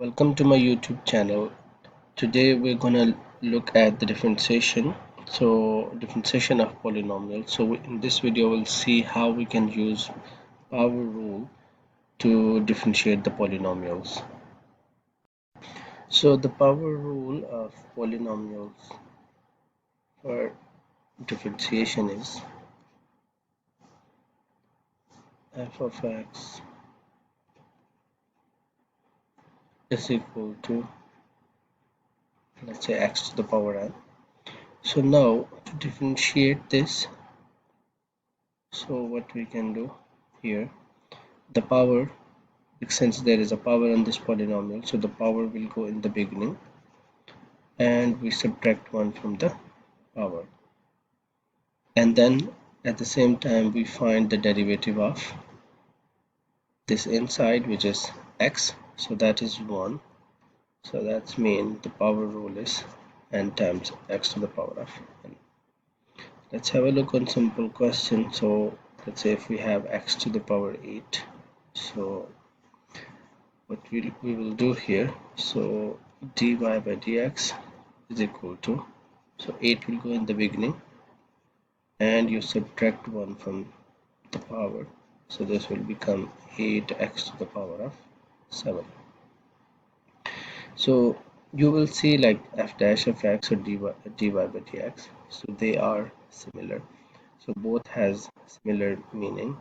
Welcome to my YouTube channel. Today we're gonna look at the differentiation. Differentiation of polynomials. In this video we'll see how we can use power rule to differentiate the polynomials. So the power rule of polynomials for differentiation is f of x is equal to, let's say, x to the power n. So now to differentiate this, so what we can do here, the power, since there is a power on this polynomial, so the power will go in the beginning and we subtract 1 from the power, and then at the same time we find the derivative of this inside, which is x, so that is 1. So that's mean the power rule is n times x to the power of n. Let's have a look on simple question. So let's say if we have x to the power 8, so what we will do here, so dy by dx is equal to, so 8 will go in the beginning and you subtract 1 from the power, so this will become 8x to the power of 7. So you will see like f dash of x or dy by dx, so they are similar, so both has similar meaning.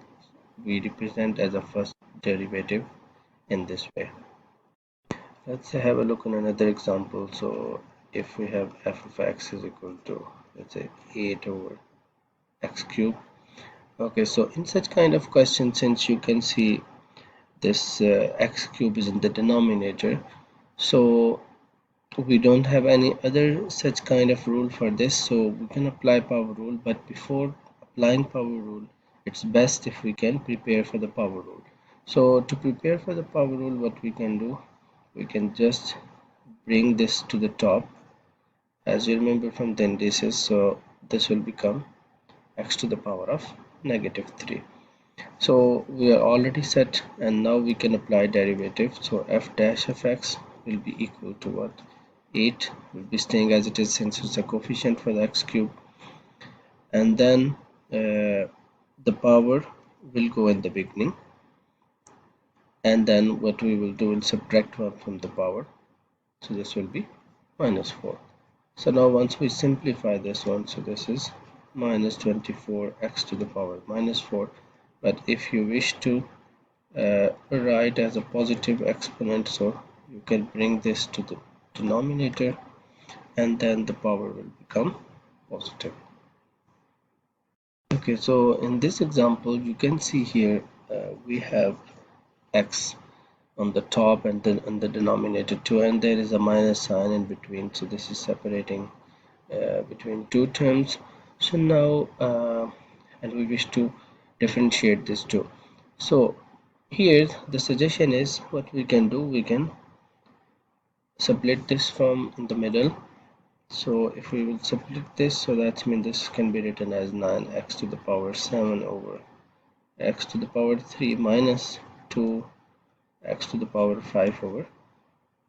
We represent as a first derivative in this way. Let's have a look on another example. So if we have f of x is equal to, let's say, 8 over x cube. Okay, so in such kind of question, since you can see this x cube is in the denominator, so we don't have any other such kind of rule for this, so we can apply power rule. But before applying power rule, it's best if we can prepare for the power rule. So to prepare for the power rule, what we can do, we can just bring this to the top, as you remember from the indices, so this will become x to the power of -3. So we are already set, and now we can apply derivative. So f dash of x will be equal to what? 8 will be staying as it is since it's a coefficient for the x cube, and then the power will go in the beginning, and then what we will do, will subtract 1 from the power, so this will be -4. So now once we simplify this one, so this is minus 24x to the power -4. But if you wish to write as a positive exponent, so you can bring this to the denominator, and then the power will become positive. Okay, so in this example you can see here we have x on the top and then on the denominator too, and there is a minus sign in between, so this is separating between two terms. So now and we wish to differentiate this too. So here the suggestion is, what we can do, we can split this from in the middle. So if we will split this, so that means this can be written as 9x to the power 7 over x to the power 3 minus 2x to the power 5 over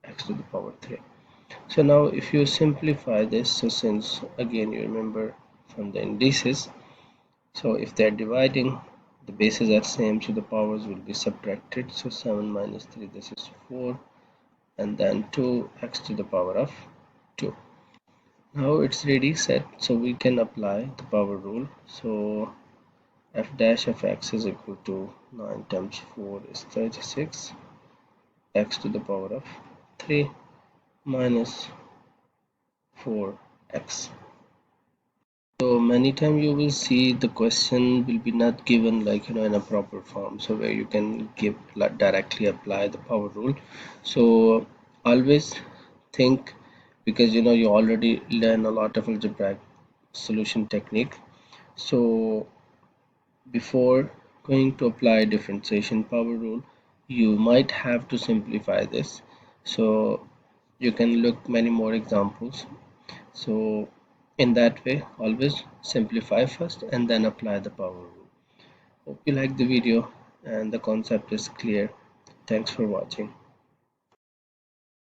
x to the power 3. So now if you simplify this, so since again you remember from the indices, so if they're dividing, the bases are same, so the powers will be subtracted. So 7 minus 3, this is 4, and then 2x to the power of 2. Now it's ready set, so we can apply the power rule. So f dash of x is equal to 9 times 4 is 36, x to the power of 3 minus 4x. So many times you will see the question will be not given like in a proper form, so where you can give directly apply the power rule. So always think, because you already learn a lot of algebraic solution technique, so before going to apply differentiation power rule, you might have to simplify this, so you can look many more examples. So in that way, always simplify first and then apply the power rule. Hope you like the video and the concept is clear. Thanks for watching.